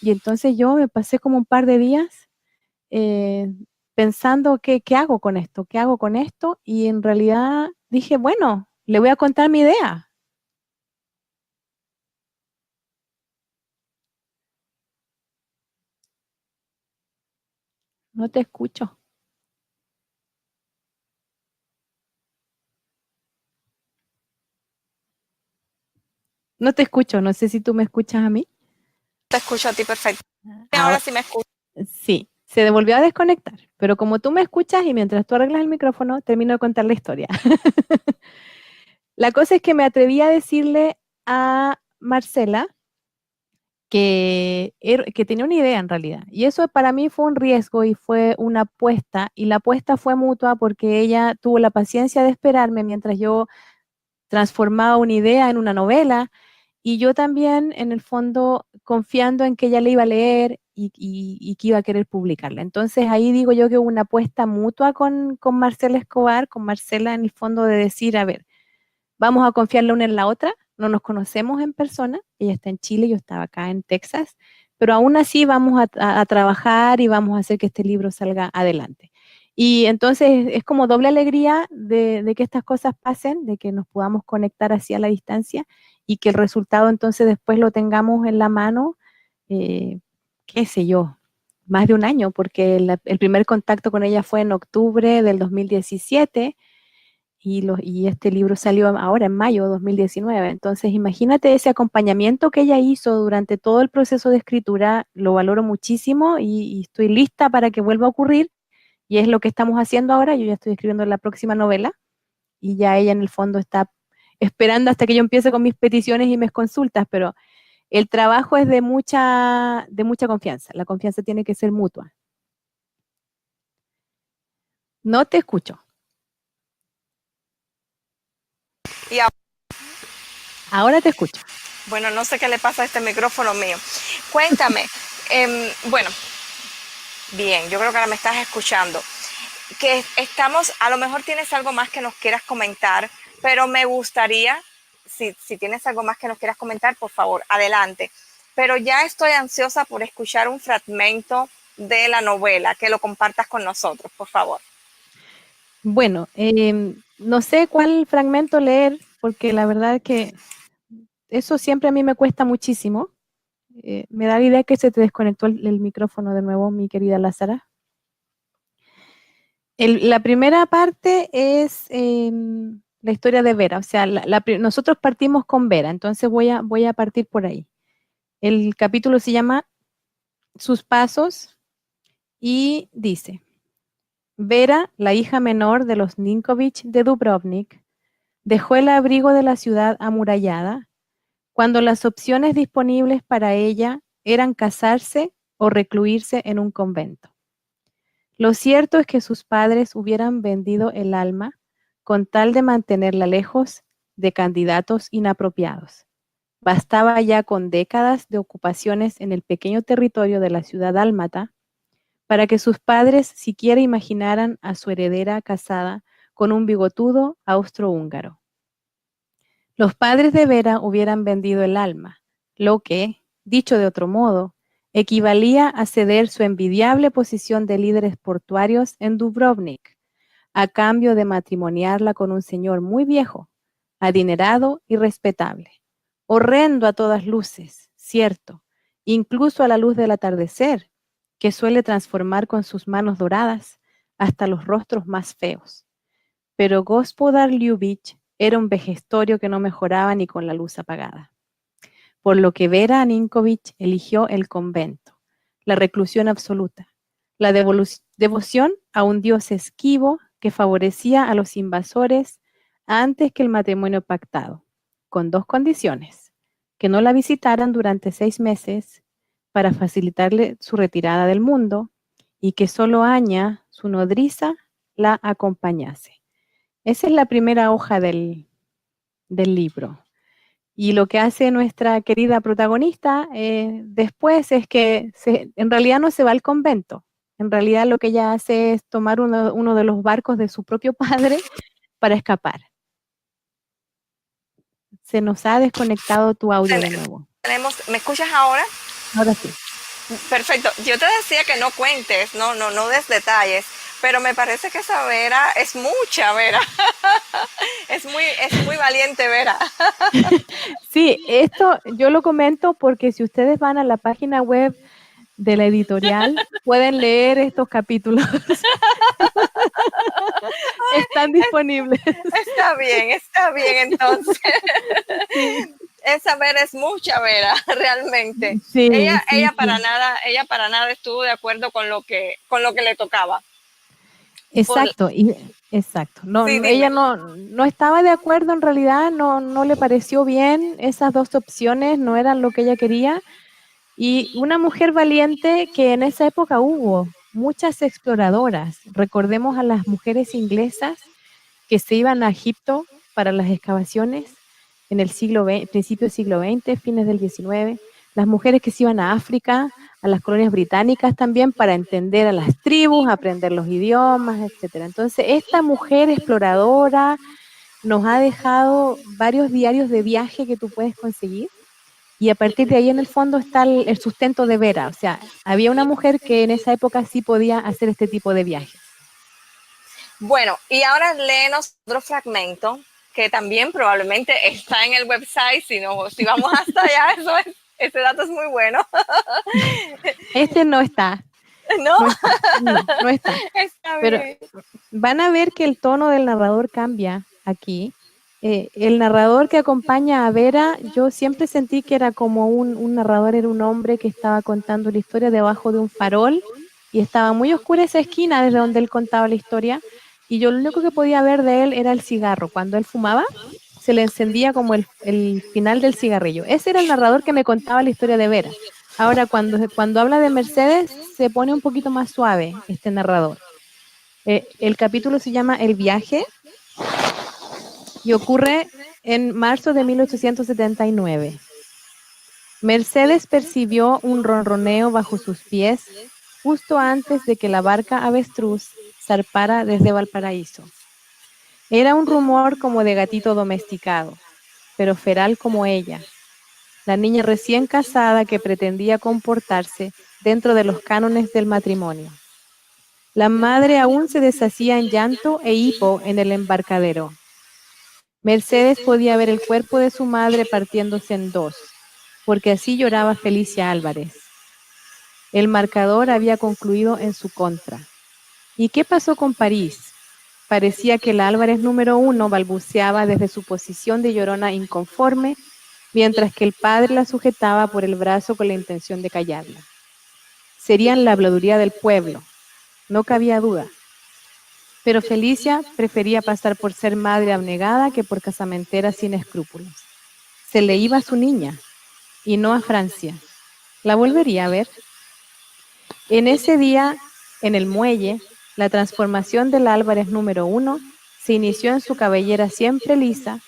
Y entonces yo me pasé como un par de días eh, pensando qué hago con esto, qué hago con esto, y en realidad dije, bueno, le voy a contar mi idea. No te escucho, no te escucho, no sé si tú me escuchas a mí. Te escucho a ti perfecto. Ahora Ahora, sí me escucho. sí, se devolvió a desconectar, pero como tú me escuchas y mientras tú arreglas el micrófono, termino de contar la historia. La cosa es que me atreví a decirle a Marcela que tenía una idea en realidad. Y eso para mí fue un riesgo y fue una apuesta, y la apuesta fue mutua porque ella tuvo la paciencia de esperarme mientras yo transformaba una idea en una novela, y yo también, en el fondo, confiando en que ella le iba a leer y que iba a querer publicarla. Entonces ahí digo yo que hubo una apuesta mutua con Marcela Escobar, con Marcela en el fondo de decir, a ver, vamos a confiar la una en la otra, no nos conocemos en persona, ella está en Chile, yo estaba acá en Texas, pero aún así vamos a trabajar y vamos a hacer que este libro salga adelante. Y entonces es como doble alegría de que estas cosas pasen, de que nos podamos conectar así a la distancia y que el resultado entonces después lo tengamos en la mano, eh, qué sé yo, más de un año, porque el primer contacto con ella fue en octubre del 2017 y este libro salió ahora en mayo de 2019. Entonces, imagínate ese acompañamiento que ella hizo durante todo el proceso de escritura, lo valoro muchísimo y estoy lista para que vuelva a ocurrir. Y es lo que estamos haciendo ahora. Yo ya estoy escribiendo la próxima novela y ya ella en el fondo está esperando hasta que yo empiece con mis peticiones y mis consultas, pero el trabajo es de mucha confianza. La confianza tiene que ser mutua. No te escucho. Y Ahora te escucho. bueno, no sé qué le pasa a este micrófono mío. Cuéntame, bueno, bien, yo creo que ahora me estás escuchando. Que estamos, a lo mejor tienes algo más que nos quieras comentar, pero me gustaría, si tienes algo más que nos quieras comentar, por favor, adelante. Pero ya estoy ansiosa por escuchar un fragmento de la novela, que lo compartas con nosotros, por favor. Bueno, no sé cuál fragmento leer, porque la verdad es que eso siempre a mí me cuesta muchísimo. Me da la idea que se te desconectó el micrófono de nuevo, mi querida Lázara. La primera parte es la historia de Vera, o sea, nosotros partimos con Vera, entonces voy a partir por ahí. El capítulo se llama Sus pasos y dice, Vera, la hija menor de los Ninkovich de Dubrovnik, dejó el abrigo de la ciudad amurallada cuando las opciones disponibles para ella eran casarse o recluirse en un convento. Lo cierto es que sus padres hubieran vendido el alma con tal de mantenerla lejos de candidatos inapropiados. Bastaba ya con décadas de ocupaciones en el pequeño territorio de la ciudad dálmata para que sus padres siquiera imaginaran a su heredera casada con un bigotudo austrohúngaro. Los padres de Vera hubieran vendido el alma, lo que, dicho de otro modo, equivalía a ceder su envidiable posición de líderes portuarios en Dubrovnik, a cambio de matrimoniarla con un señor muy viejo, adinerado y respetable. Horrendo a todas luces, cierto, incluso a la luz del atardecer, que suele transformar con sus manos doradas hasta los rostros más feos. Pero Gospodar Ljubich era un vejestorio que no mejoraba ni con la luz apagada. Por lo que Vera Ninkovich eligió el convento, la reclusión absoluta, la devoción a un dios esquivo que favorecía a los invasores antes que el matrimonio pactado, con dos condiciones: que no la visitaran durante 6 meses para facilitarle su retirada del mundo y que solo Aña, su nodriza, la acompañase. Esa es la primera hoja del libro. Y lo que hace nuestra querida protagonista después es que en realidad no se va al convento. En realidad lo que ella hace es tomar uno de los barcos de su propio padre para escapar. Se nos ha desconectado tu audio de nuevo. ¿Me escuchas ahora? Ahora sí. Perfecto. Yo te decía que no cuentes, no des detalles, pero me parece que esa Vera es mucha Vera. es muy valiente Vera. Sí, esto yo lo comento porque si ustedes van a la página web de la editorial, pueden leer estos capítulos. Están disponibles. Está bien entonces. Sí. Esa Vera es mucha Vera, realmente. Sí, ella para nada estuvo de acuerdo con lo que le tocaba. Exacto, exacto. No, sí, ella no estaba de acuerdo en realidad, no le pareció bien, esas dos opciones no eran lo que ella quería. Y una mujer valiente que en esa época hubo muchas exploradoras. Recordemos a las mujeres inglesas que se iban a Egipto para las excavaciones en el principio del siglo XX, fines del XIX, las mujeres que se iban a África, a las colonias británicas también para entender a las tribus, aprender los idiomas, etcétera. Entonces, esta mujer exploradora nos ha dejado varios diarios de viaje que tú puedes conseguir y a partir de ahí en el fondo está el sustento de Vera. O sea, había una mujer que en esa época sí podía hacer este tipo de viajes. Bueno, y ahora léenos otro fragmento que también probablemente está en el website, si vamos hasta allá, ese dato es muy bueno. Este no está. ¿No? No está. Está Pero bien. Van a ver que el tono del narrador cambia aquí. El narrador que acompaña a Vera, yo siempre sentí que era como un narrador, era un hombre que estaba contando la historia debajo de un farol y estaba muy oscura esa esquina desde donde él contaba la historia y yo lo único que podía ver de él era el cigarro. Cuando él fumaba, se le encendía como el final del cigarrillo. Ese era el narrador que me contaba la historia de Vera. Ahora, cuando habla de Mercedes, se pone un poquito más suave este narrador. El capítulo se llama El viaje y ocurre en marzo de 1879. Mercedes percibió un ronroneo bajo sus pies justo antes de que la barca avestruz zarpara desde Valparaíso. Era un rumor como de gatito domesticado, pero feral como ella, la niña recién casada que pretendía comportarse dentro de los cánones del matrimonio. La madre aún se deshacía en llanto e hipo en el embarcadero. Mercedes podía ver el cuerpo de su madre partiéndose en dos, porque así lloraba Felicia Álvarez. El marcador había concluido en su contra. ¿Y qué pasó con París? Parecía que la Álvarez número 1 balbuceaba desde su posición de llorona inconforme, mientras que el padre la sujetaba por el brazo con la intención de callarla. Serían la habladuría del pueblo, no cabía duda. Pero Felicia prefería pasar por ser madre abnegada que por casamentera sin escrúpulos. Se le iba a su niña, y no a Francia. ¿La volvería a ver? En ese día, en el muelle, la transformación del Álvarez número 1 se inició en su cabellera siempre lisa,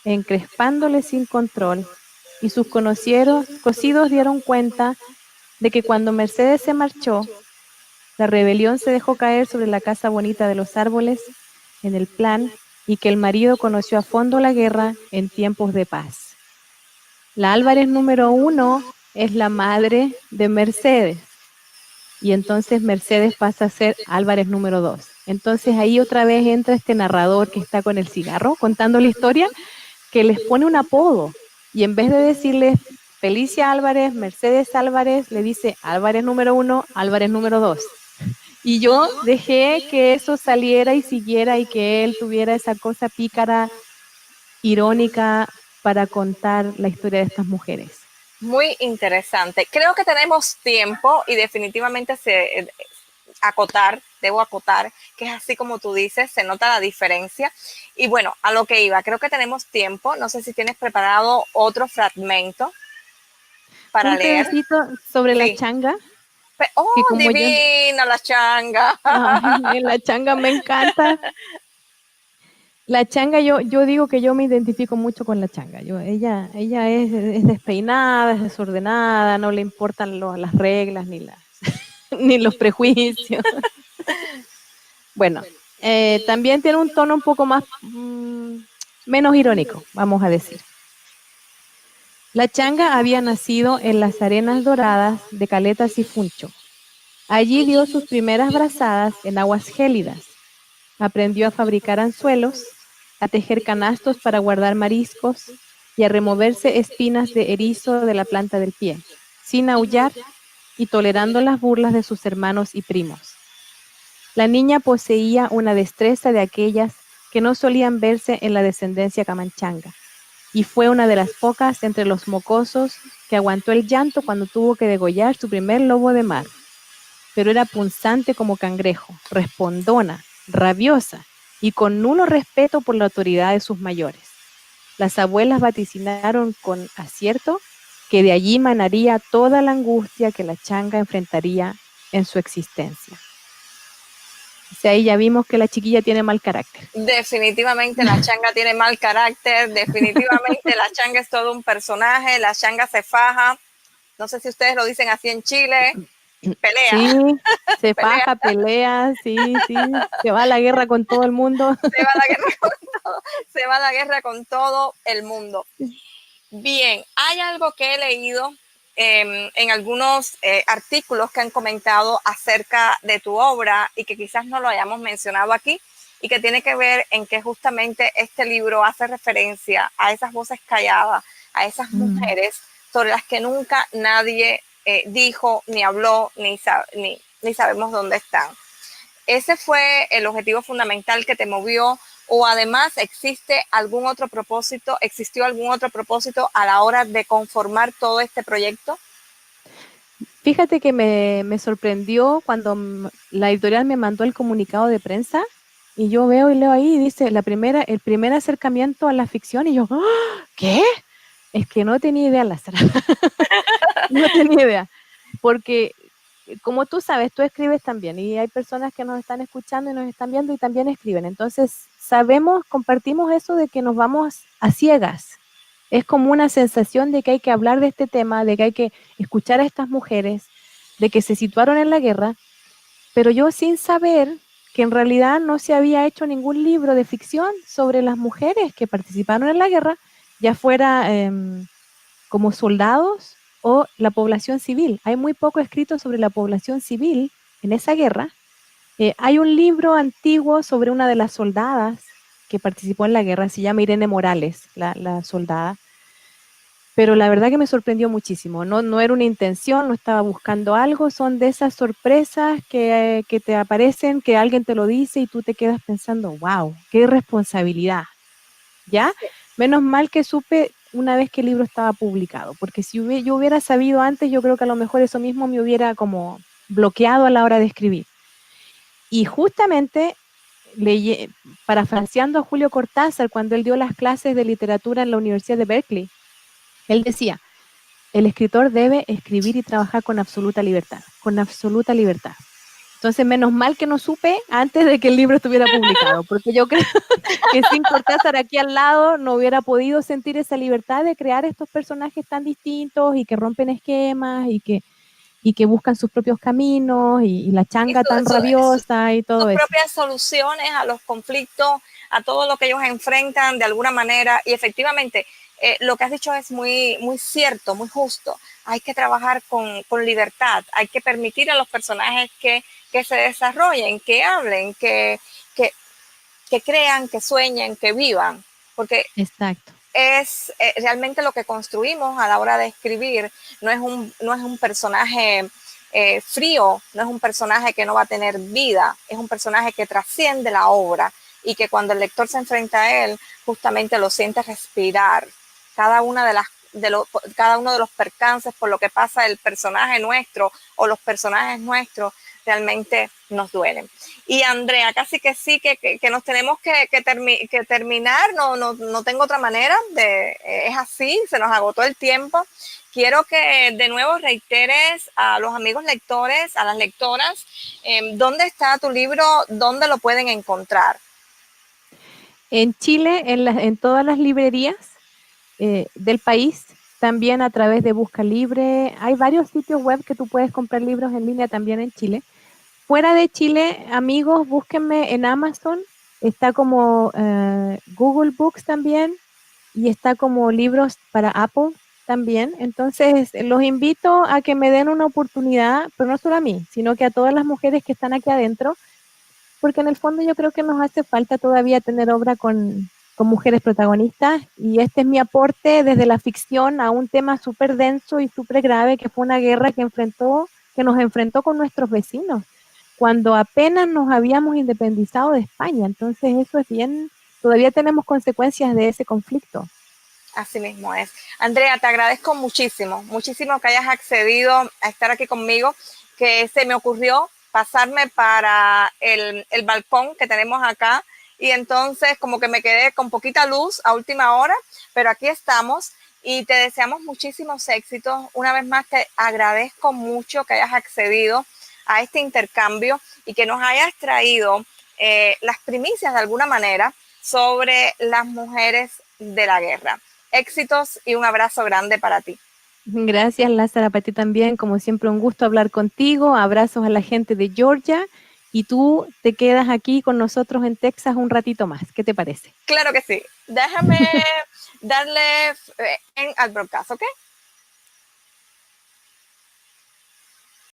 encrespándole sin control, y sus cocidos dieron cuenta de que cuando Mercedes se marchó, la rebelión se dejó caer sobre la casa bonita de los árboles en el plan y que el marido conoció a fondo la guerra en tiempos de paz. La Álvarez número 1 es la madre de Mercedes y entonces Mercedes pasa a ser Álvarez número 2. Entonces ahí otra vez entra este narrador que está con el cigarro contando la historia, que les pone un apodo y en vez de decirles Felicia Álvarez, Mercedes Álvarez, le dice Álvarez número 1, Álvarez número 2. Y yo dejé que eso saliera y siguiera y que él tuviera esa cosa pícara, irónica para contar la historia de estas mujeres. Muy interesante. Creo que tenemos tiempo y definitivamente debo acotar, que es así como tú dices, se nota la diferencia. Y bueno, a lo que iba, creo que tenemos tiempo. No sé si tienes preparado otro fragmento para Un leer. pedacito sobre la Sí. changa, Oh, que como yo, divina la changa. ay, la changa me encanta. La changa, yo digo que yo me identifico mucho con la changa. Ella es despeinada, es desordenada, no le importan las reglas ni los prejuicios. Bueno, también tiene un tono un poco más, menos irónico, vamos a decir. La changa había nacido en las arenas doradas de Caletas y Funcho. Allí dio sus primeras brazadas en aguas gélidas. Aprendió a fabricar anzuelos, a tejer canastos para guardar mariscos y a removerse espinas de erizo de la planta del pie, sin aullar y tolerando las burlas de sus hermanos y primos. La niña poseía una destreza de aquellas que no solían verse en la descendencia camanchanga, y fue una de las pocas entre los mocosos que aguantó el llanto cuando tuvo que degollar su primer lobo de mar. Pero era punzante como cangrejo, respondona, rabiosa y con nulo respeto por la autoridad de sus mayores. Las abuelas vaticinaron con acierto que de allí manaría toda la angustia que la changa enfrentaría en su existencia. O sea, ahí ya vimos que la chiquilla tiene mal carácter. Definitivamente la changa tiene mal carácter, definitivamente la changa es todo un personaje, la changa se faja, no sé si ustedes lo dicen así en Chile, pelea. Sí, se pelea. faja, pelea, sí, se va a la guerra con todo el mundo. Se va a la guerra con todo, se va a la guerra con todo el mundo. Bien, hay algo que he leído en algunos artículos que han comentado acerca de tu obra y que quizás no lo hayamos mencionado aquí y que tiene que ver en que justamente este libro hace referencia a esas voces calladas, a esas mujeres sobre las que nunca nadie dijo, ni habló, ni sabemos dónde están. ¿Ese fue el objetivo fundamental que te movió? ¿O además existió algún otro propósito a la hora de conformar todo este proyecto? Fíjate que me sorprendió cuando la editorial me mandó el comunicado de prensa y yo veo y leo ahí y dice el primer acercamiento a la ficción y yo, ¿qué? Es que no tenía idea, Lázaro. No tenía idea. Porque como tú sabes, tú escribes también y hay personas que nos están escuchando y nos están viendo y también escriben. Entonces, compartimos eso de que nos vamos a ciegas. Es como una sensación de que hay que hablar de este tema, de que hay que escuchar a estas mujeres, de que se situaron en la guerra, pero yo sin saber que en realidad no se había hecho ningún libro de ficción sobre las mujeres que participaron en la guerra, ya fuera como soldados o la población civil. Hay muy poco escrito sobre la población civil en esa guerra. Hay un libro antiguo sobre una de las soldadas que participó en la guerra, se llama Irene Morales, la soldada. pero la verdad que me sorprendió muchísimo. No, no era una intención, no estaba buscando algo, son de esas sorpresas que te aparecen, que alguien te lo dice y tú te quedas pensando, wow, qué responsabilidad, ¿ya? Menos mal que supe una vez que el libro estaba publicado, porque si yo hubiera sabido antes, yo creo que a lo mejor eso mismo me hubiera como bloqueado a la hora de escribir. Y justamente leye- parafraseando a Julio Cortázar cuando él dio las clases de literatura en la Universidad de Berkeley, él decía, el escritor debe escribir y trabajar con absoluta libertad, con absoluta libertad. Entonces, menos mal que no supe antes de que el libro estuviera publicado, porque yo creo que sin Cortázar aquí al lado no hubiera podido sentir esa libertad de crear estos personajes tan distintos y que rompen esquemas y que buscan sus propios caminos y la Y changa tan rabiosa y sus todo eso. propias soluciones a los conflictos, a todo lo que ellos enfrentan de alguna manera. Y efectivamente, lo que has dicho es muy, muy cierto, muy justo. Hay que trabajar con libertad, hay que permitir a los personajes que se desarrollen, que hablen, que crean, que sueñen, que vivan, porque Exacto. es realmente lo que construimos a la hora de escribir. No es un personaje frío, no es un personaje que no va a tener vida, es un personaje que trasciende la obra y que cuando el lector se enfrenta a él, justamente lo siente respirar. Cada una de las cada uno de los percances por lo que pasa el personaje nuestro o los personajes nuestros realmente nos duelen. Y Andrea, casi que sí, que nos tenemos que terminar, no tengo otra manera, es así, se nos agotó el tiempo. Quiero que de nuevo reiteres a los amigos lectores, a las lectoras, dónde está tu libro, dónde lo pueden encontrar. En Chile, en todas las librerías del país, también a través de Busca Libre, hay varios sitios web que tú puedes comprar libros en línea también en Chile. Fuera de Chile, amigos, búsquenme en Amazon, está como Google Books también y está como libros para Apple también. Entonces, los invito a que me den una oportunidad, pero no solo a mí, sino que a todas las mujeres que están aquí adentro, porque en el fondo yo creo que nos hace falta todavía tener obra con mujeres protagonistas y este es mi aporte desde la ficción a un tema súper denso y súper grave que fue una guerra que nos enfrentó con nuestros vecinos cuando apenas nos habíamos independizado de España. Entonces eso es bien, todavía tenemos consecuencias de ese conflicto. Así mismo es. Andrea, te agradezco muchísimo, muchísimo que hayas accedido a estar aquí conmigo, que se me ocurrió pasarme para el balcón que tenemos acá y entonces como que me quedé con poquita luz a última hora, pero aquí estamos y te deseamos muchísimos éxitos. Una vez más te agradezco mucho que hayas accedido a este intercambio y que nos hayas traído las primicias de alguna manera sobre las mujeres de la guerra. Éxitos y un abrazo grande para ti. Gracias, Lázara, para ti también. Como siempre, un gusto hablar contigo. Abrazos a la gente de Georgia y tú te quedas aquí con nosotros en Texas un ratito más. ¿Qué te parece? Claro que sí. Déjame darle al broadcast, ¿ok?